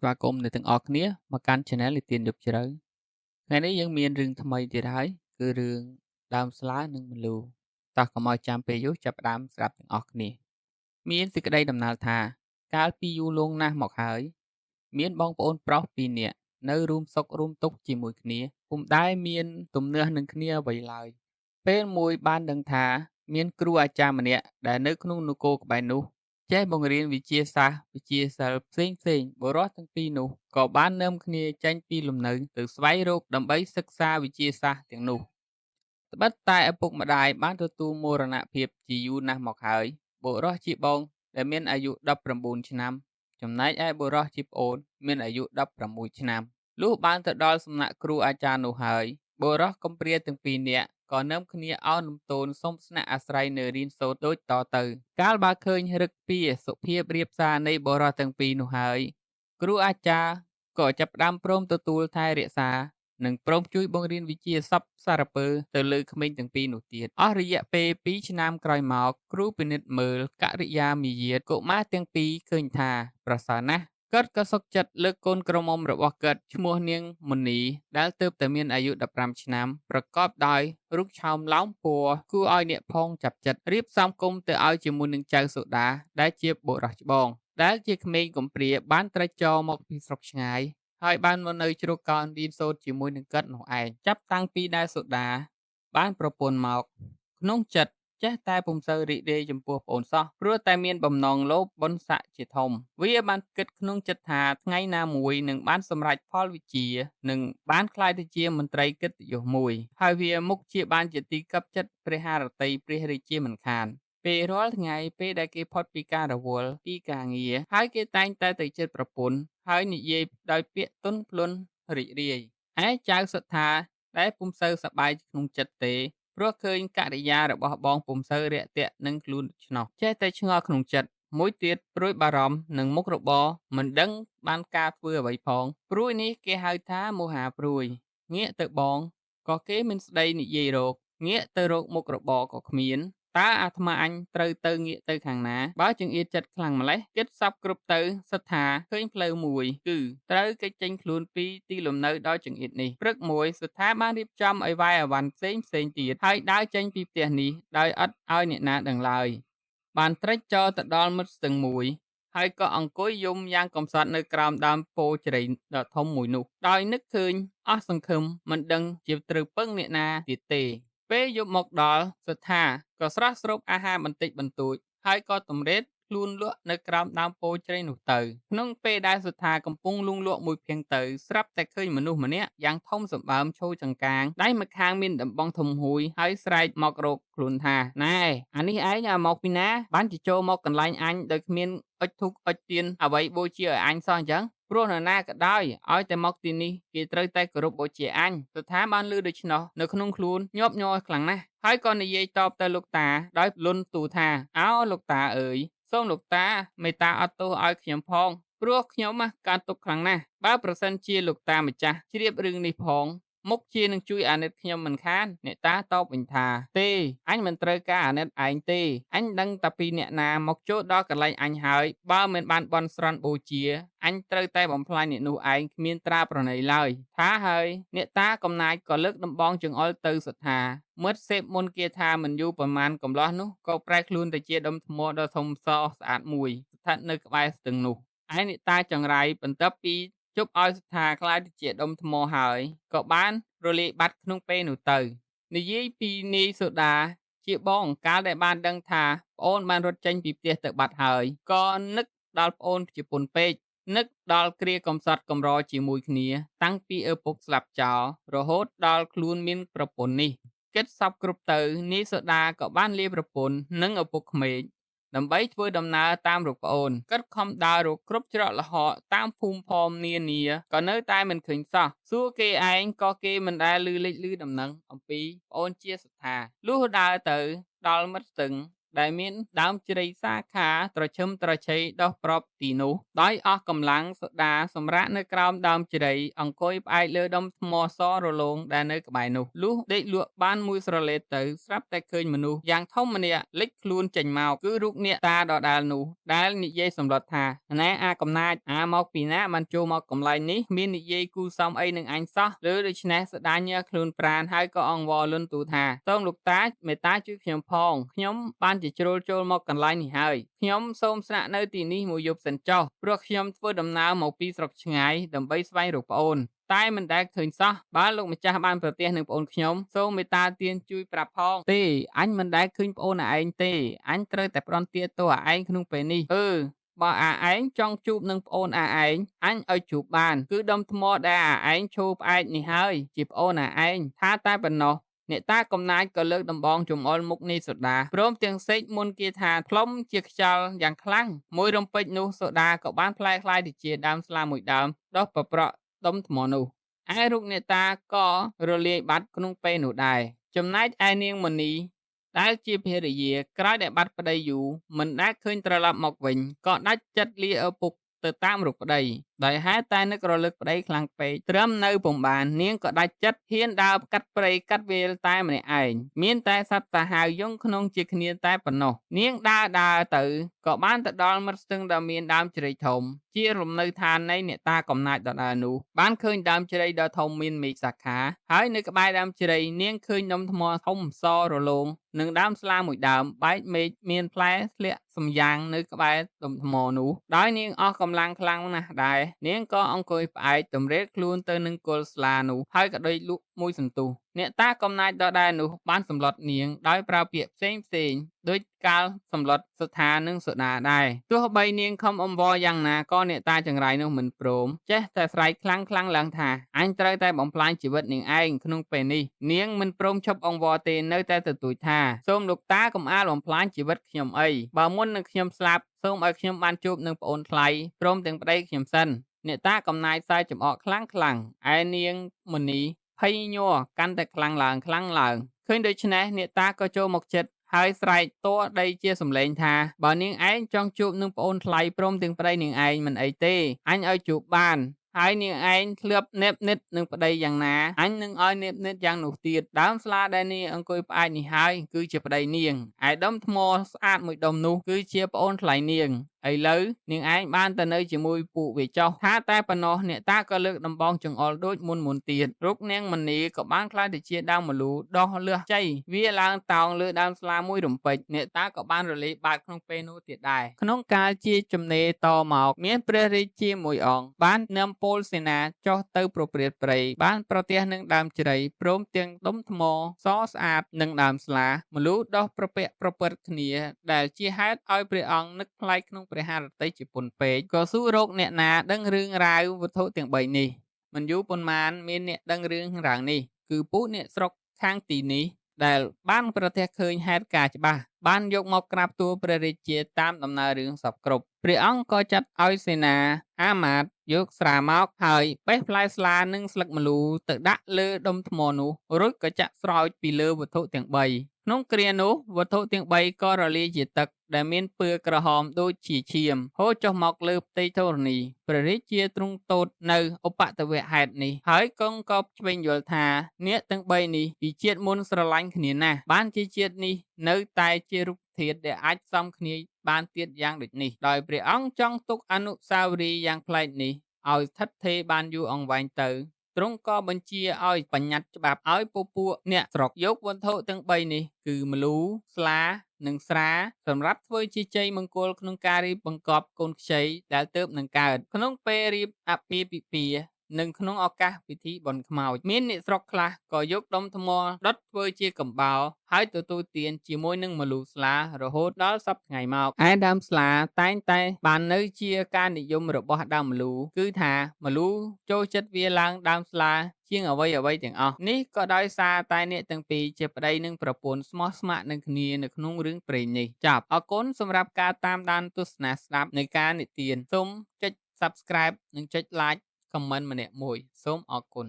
ស្វាគមន៍អ្នកទាំងអស់គ្នាមកកាន់ Channel និទានយប់ជ្រៅថ្ងៃនេះយើងមានរឿងថ្មីទៀតហើយគឺរឿងដើមស្លានិងម្លូតោះកុំឲ្យចាំពេលយូរចាប់ផ្ដើមស្ដាប់ទាំងអស់គ្នាមានសេចក្តីដំណើរថាកាលពីយូរលង់ណាស់មកហើយមានបងប្អូនប្រុសពីរនាក់នៅរួមសុខរួមទុក្ខជាមួយគ្នាពុំដែលមានទំនាស់នឹងគ្នាអ្វីឡើយពេលមួយបានដឹងថាមានគ្រូអាចារ្យម្នាក់ដែលនៅក្នុងនគរក្បែរនោះចេះបង្រៀនវិជ្ជាសាស្ត្រវិជ្ជាសិល្ប៍ផ្សេងៗបុរសទាំងពីរនោះក៏បាននាំគ្នាចេញពីលំនៅទៅស្វែងរកដើម្បីសិក្សាវិជ្ជាសាស្ត្រទាំងនោះត្បិតតែឪពុកម្ដាយបានទទួលមរណភាពជាយូរណាស់មកហើយបុរសជាបងដែលមានអាយុ19ឆ្នាំចំណែកឯបុរសជាប្អូនមានអាយុ16ឆ្នាំលុះបានទៅដល់សំណាក់គ្រូអាចារ្យនោះហើយបុរសកំព្រាទាំងពីរនាក់ក៏នាំគ្នាឱនលំទោនសុំស្នាក់អាស្រ័យនៅរៀនសូត្រដូចតទៅកាលបើឃើញឫកពាសុភាពរៀបសារនៃបុរសទាំងពីរនោះហើយគ្រូអាចារ្យក៏ចាប់ផ្ដើមព្រមទទួលថែរក្សានិងព្រមជួយបង្រៀនវិជ្ជាសព្វសារពើទៅលើក្មេងទាំងពីរនោះទៀតអស់រយៈពេល2ឆ្នាំក្រោយមកគ្រូពិនិត្យមើលកិរិយាមាយាទកុមារទាំងពីរឃើញថាប្រសើរណាស់គាត់ក៏សុខចិត្តលើកកូនក្រមុំរបស់គាត់ឈ្មោះនាងមុនីដែលទើបតែមានអាយុ15ឆ្នាំប្រកបដោយរូបឆោមឡោមពណ៌គួរឲ្យអ្នកផងចាប់ចិត្តរៀបសំគុំទៅឲ្យជាមួយនឹងចៅសូដាដែលជាបុរសច្បងដែលជាក្មេងកំព្រាបានត្រេកចរមកពីស្រុកឆ្ងាយហើយបានមកនៅជ្រកកោនរៀនសូត្រជាមួយនឹងគាត់នោះឯងចាប់តាំងពីដែលសូដាបានប្រពន្ធមកក្នុងចិត្តចេះតែពុំសូវរីករាយចំពោះប្អូនសោះព្រោះតែមានបំណងលោភបុណ្យស័ក្តិជាធំវាបានគិតក្នុងចិត្តថាថ្ងៃណាមួយនឹងបានសម្រេចផលវិជ្ជានិងបានក្លាយទៅជាមន្ត្រីកិត្តិយសមួយហើយវាមុខជាបានជាទីកប់ចិត្តព្រះハរតីព្រះរាជាមិនខានពេលរាល់ថ្ងៃពេលដែលគេផុតពីការរវល់ពីការងារហើយគេតែងតែទៅជិតប្រពន្ធហើយនិយាយដោយពាក្យទន់ភ្លន់រីករាយឯចៅសត្ថាដែលពុំសូវសប្បាយក្នុងចិត្តទេព្រោះឃើញកិរិយារបស់បងពុំសូវរាក់ទាក់នឹងខ្លួនដូច្នោះចេះតែឆ្ងល់ក្នុងចិត្តមួយទៀតព្រួយបារម្ភនឹងមុខរបរមិនដឹងបានការធ្វើអ្វីផងព្រួយនេះគេហៅថាមហាព្រួយងាកទៅបងក៏គេមិនស្ដីនិយាយរកងាកទៅរកមុខរបរក៏គ្មានតើអាត្មាអញត្រូវទៅងាកទៅខាងណាបើចង្អៀតចិត្តខ្លាំងម្លេះគិតសពគ្រប់ទៅសិតថាឃើញផ្លូវមួយគឺត្រូវគេចចេញខ្លួនពីទីលំនៅដោយចង្អៀតនេះព្រឹកមួយសិតថាបានរៀបចំឲ្យវាយអវ៉ាន់ផ្សេងទៀតហើយដើរចេញពីផ្ទះនេះដោយឥតឲ្យអ្នកណាដឹងឡើយបានត្រេកចរទៅដល់មិត្តស្ទឹងមួយហើយក៏អង្គុយយំយ៉ាងកំសត់នៅក្រោមដើមពោធិ៍ជ្រៃដ៏ធំមួយនោះដោយនឹកឃើញអស់សង្ឃឹមមិនដឹងជាត្រូវពឹងអ្នកណាទៀតទេពេលយប់មកដល់សត្ថាក៏ស្រស់ស្រូបអាហារបន្តិចបន្តួចហើយក៏តម្រេតខ្លួនលក់នៅក្រោមដើមពោធិ៍ជ្រៃនោះទៅក្នុងពេលដែលសត្ថាកំពុងលង់លក់មួយភាំងទៅស្រាប់តែឃើញមនុស្សម្នាក់យ៉ាងធំសម្បើមឈរចង្កាងដៃម្ខាងមានដំបងធំហួយហើយស្រែកមករកខ្លួនថាណែអានេះឯងមកពីណាបានជាចូលមកកន្លែងអញដោយគ្មានអុជធូបអុជទៀនអ្វីបូជាឲ្យអញសោះអញ្ចឹងព្រោះនរណាក៏ដោយឲ្យតែមកទីនេះគេត្រូវតែគោរពបូជាអញទថាបានលឺដូច្នោះនៅក្នុងខ្លួនញាប់ញ័រខ្លាំងណាស់ហើយក៏និយាយតបទៅលោកតាដោយលន់ទូថាអោលោកតាអើយសូមលោកតាមេត្តាអត់ទោសឲ្យខ្ញុំផងព្រោះខ្ញុំកើតទុក្ខខ្លាំងណាស់បើប្រសិនជាលោកតាម្ចាស់ជ្រាបរឿងនេះផងមុខជានឹងជួយអាណិតខ្ញុំមិនខានអ្នកតាតបវិញថាទេអញមិនត្រូវការអាណិតឯងទេអញដឹងតែពីអ្នកណាមកចូលដល់កន្លែងអញហើយបើមិនបានបន់ស្រន់បូជាអញត្រូវតែបំផ្លាញអ្នកនោះឯងគ្មានត្រាប្រណីឡើយថាហើយអ្នកតាកំណាចក៏លើកដំបងចង្អុលទៅសត្ថាមិត្តសេពមុនគាថាមិនយូរប្រមាណកំឡោះនោះក៏ប្រែខ្លួនទៅជាដុំថ្មដ៏ធំសស្អាតមួយស្ថិតនៅក្បែរស្ទឹងនោះឯអ្នកតាចង្រៃបន្ទាប់ពីជប់ឲ្យសត្ថាខ្លាយទៅជាដុំថ្មហើយក៏បានរលាយបាត់ក្នុងពេលនោះទៅនិយាយពីនាយសូដាជាបងកាលដែលបានដឹងថាប្អូនបានរត់ចេញពីផ្ទះទៅបាត់ហើយក៏នឹកដល់ប្អូនជាពន់ពេកនឹកដល់គ្រាកំសត់កំរជាមួយគ្នាតាំងពីឪពុកស្លាប់ចោលរហូតដល់ខ្លួនមានប្រពន្ធនេះគិតសពគ្រប់ទៅនាយសូដាក៏បានលាប្រពន្ធនិងឪពុកក្មេកដើម្បីធ្វើដំណើរតាមរកប្អូនគាត់ខំដើររកគ្រប់ច្រកល្ហកតាមភូមិផោមនានាក៏នៅតែមិនឃើញសោះសួរគេឯងក៏គេមិនដែលឮលេចឮដំណឹងអំពីប្អូនជាសត្ថាលុះដើរទៅដល់មិត្តស្ទឹង ដែលមានដើមជ្រៃសាខាត្រឈឹមត្រឈៃដុះប្រប់ទីនោះដោយអស់កម្លាំងសូដាសម្រាកនៅក្រោមដើមជ្រៃអង្គុយផ្អែកលើដុំថ្មសរលោងដែលនៅក្បែរនោះលុះដេកលក់បានមួយស្រលេតទៅស្រាប់តែឃើញមនុស្សយ៉ាងធំម្នាក់លេចខ្លួនចេញមកគឺរូបអ្នកតាដដែលនោះដែលនិយាយសម្លុតថាណែអាកំណាចមកពីណាបានចូលមកកន្លែងនេះមាននិយាយគូសំអីនឹងអញសោះឬដូច្នេះសូដាញើខ្លួនប្រាណហើយក៏អង្វរលន់ទូថាសូមលោកតាមេត្តាជួយខ្ញុំផងខ្ញុំបានជាជ្រុលចូលមកកន្លែងនេះហើយខ្ញុំសូមស្នាក់នៅទីនេះមួយយប់សិនចុះព្រោះខ្ញុំធ្វើដំណើរមកពីស្រុកឆ្ងាយដើម្បីស្វែងរកប្អូនតែមិនដែលឃើញសោះបើលោកម្ចាស់បានប្រទះនឹងប្អូនខ្ញុំសូមមេត្តាទានជួយប្រាប់ផងទេអញមិនដែលឃើញប្អូនឯងទេអញត្រូវតែផ្ដន់ទាទោសឯងក្នុងពេលនេះបើឯងចង់ជួបនឹងប្អូនឯងអញឲ្យជួបបានគឺដុំថ្មដែលឯងឈរផ្អែកនេះហើយជាប្អូនឯងថាតែប៉ុណ្ណោះអ្នកតាកំណាចក៏លើកដំបងចំអុលមុខនាយសូដាព្រមទាំងសេកមុនគាថាផ្លុំជាខ្យល់យ៉ាងខ្លាំងមួយរំពេចនោះសូដាក៏បានផ្លែខ្លាយទៅជាដើមស្លាមួយដើមដុះប្រប្រក់ដុំថ្មនោះឯរូបអ្នកតាក៏រលាយបាត់ក្នុងពេលនោះដែរចំណែកឯនាងមណីដែលជាភរិយាក្រោយដែលបាត់ប្តីយូរមិនដែលឃើញត្រឡប់មកវិញក៏ដាច់ចិត្តលាឪពុកទៅតាមរកប្តីដោយហេតុតែនឹករលឹកប្តីខ្លាំងពេកត្រឹមនៅពុំបាននាងក៏ដាច់ចិត្តហ៊ានដើរកាត់ព្រៃកាត់វាលតែម្នាក់ឯងមានតែសត្វសាហាវយងក្នុងជាគ្នាតែប៉ុណ្ណោះនាងដើរទៅក៏បានទៅដល់មាត់ស្ទឹងដែលមានដើមជ្រៃធំជាលំនៅឋាននៃអ្នកតាកំណាចដដែលនោះបានឃើញដើមជ្រៃដ៏ធំមានមេឃសាខាហើយនៅក្បែរដើមជ្រៃនាងឃើញដុំថ្មធំសរលោងនិងដើមស្លាមួយដើមបែកមេឃមានផ្លែធ្លាក់សំយ៉ាងនៅក្បែរដុំថ្មនោះដោយនាងអស់កម្លាំងខ្លាំងណាស់ដែរនាងក៏អង្គុយផ្អែកទម្រេតខ្លួនទៅនឹងគល់ស្លានោះហើយក៏ដេកលក់មួយសន្ទុះអ្នកតាកំណាចដដែលនោះបានសម្លុតនាងដោយប្រើពាក្យផ្សេងដូចកាលសម្លុតសថានិងសូដាដែរទោះបីនាងខំអង្វរយ៉ាងណាក៏អ្នកតាចង្រៃនោះមិនព្រមចេះតែស្រែកខ្លាំងឡើងថាអញត្រូវតែបំផ្លាញជីវិតនាងឯងក្នុងពេលនេះនាងមិនព្រមឈប់អង្វរទេនៅតែទទូចថាសូមលោកតាកុំអាលបំផ្លាញជីវិតខ្ញុំអីបើមុននឹងខ្ញុំស្លាប់សូមឲ្យខ្ញុំបានជួបនឹងប្អូនថ្លៃព្រមទាំងប្តីខ្ញុំសិនអ្នកតាកំណាចសើចចំអកខ្លាំងឯនាងមនីភ័យញ័រកាន់តែខ្លាំងឡើងឃើញដូច្នេះអ្នកតាក៏ចូលមកជិតហើយស្រែកតួដីជាសំឡេងថាបើនាងឯងចង់ជួបនឹងប្អូនថ្លៃព្រមទាំងប្តីនាងឯងមិនអីទេអញឲ្យជួបបានហើយនាងឯងធ្លាប់នេបនិតនឹងប្តីយ៉ាងណាអញនឹងឲ្យនេបនិតយ៉ាងនោះទៀតដើមស្លាដែលនាងអង្គុយផ្អែកនេះហើយគឺជាប្តីនាងឯដុំថ្មស្អាតមួយដុំនោះគឺជាប្អូនថ្លៃនាងឥឡូវនាងឯងបានទៅនៅជាមួយពួកវាចោះថាតែប៉ុណ្ណោះអ្នកតាក៏លើកដំបងចង្អុលដូចមុនទៀតរូបនាងមនីក៏បានខ្លាចទៅជាដើមមលូដោះលឿសជ័យវាឡើងតោងលើដើមស្លាមួយរំពេចអ្នកតាក៏បានរលាយបាតក្នុងពេលនោះទៀតដែរក្នុងកាលជាចំណេរតមកមានព្រះរាជាមួយអង្គបាននាំពលសេនាចុះទៅប្រព្រឹត្តព្រៃបានប្រទះនឹងដើមជ្រៃព្រមទាំងដុំថ្មសស្អាតនិងដើមស្លាមលូដោះប្រពាក់ប្រព្រឹត្តគ្នាដែលជាហេតុឲ្យព្រះអង្គនឹកថ្លៃក្នុងព្រះハរតីជាពន់ពេកក៏សួររកអ្នកណាដឹងរឿងរ៉ាវវត្ថុទាំង3នេះមិនយូរប៉ុន្មានមានអ្នកដឹងរឿងរ៉ាវនេះគឺពួកអ្នកស្រុកខាងទីនេះដែលបានប្រទះឃើញហេតុការណ៍ច្បាស់បានយកមកក្រាបទូលព្រះរាជាតាមដំណើររឿងសពគ្រប់ព្រះអង្គក៏ចាត់ឲ្យសេនាអាមាត្យយកស្រាមកហើយបេះផ្លែស្លានិងស្លឹកម្លូទៅដាក់លើដុំថ្មនោះរួចក៏ចាក់ស្រោចពីលើវត្ថុទាំង3ក្នុងគ្រានោះវត្ថុទាំង3ក៏រលាយជាទឹកដែលមានពឿក្រហមដូចជាឈាមហូរចុះមកលើផ្ទៃធរណីព្រះរាជាទ្រង់ទតនៅឧបតវហេតុនេះហើយគង់ក៏ឆ្វេងយល់ថាអ្នកទាំង3នេះពីជាតិមុនស្រឡាញ់គ្នាណាស់បានជាជាតិនេះនៅតែជារូបធាតុដែលអាចផ្សំគ្នាបានទៀតយ៉ាងដូចនេះដោយព្រះអង្គចង់ទុកអនុស្សាវរីយ៍យ៉ាងប្លែកនេះឲ្យស្ថិតថេរបានយូរអង្វែងទៅទ្រង់ក៏បញ្ជាឲ្យបញ្ញត្តិច្បាប់ឲ្យពពួកអ្នកស្រុកយកវត្ថុទាំង3នេះគឺម្លូស្លានិងស្រាសម្រាប់ធ្វើជាជ័យមង្គលក្នុងការរៀបបង្កប់កូនខ្ចីដែលទើបនឹងកើតក្នុងពេលរៀបអាពាហ៍ពិពាហ៍និងក្នុងឱកាសពិធីបុណ្យខ្មោចមានអ្នកស្រុកខ្លះក៏យកដុំថ្មដុតធ្វើជាកំបោរហើយទទួលទានជាមួយនឹងម្លូស្លារហូតដល់សប្តាហ៍ថ្ងៃមកឯដើមស្លាតែងតែបាននៅជាការនិយមរបស់ដើមម្លូគឺថាម្លូចូលចិត្តវាឡើងដើមស្លាជាងអ្វីទាំងអស់នេះក៏ដោយសារតែអ្នកទាំងពីរជាប្តីនិងប្រពន្ធស្មោះស្ម័គ្រនឹងគ្នានៅក្នុងរឿងព្រេងនេះចប់អរគុណសម្រាប់ការតាមដានទស្សនាស្ដាប់នៃការនិទានសូមចុច Subscribe និងចុច Like comment ម្នាក់មួយសូមអរគុណ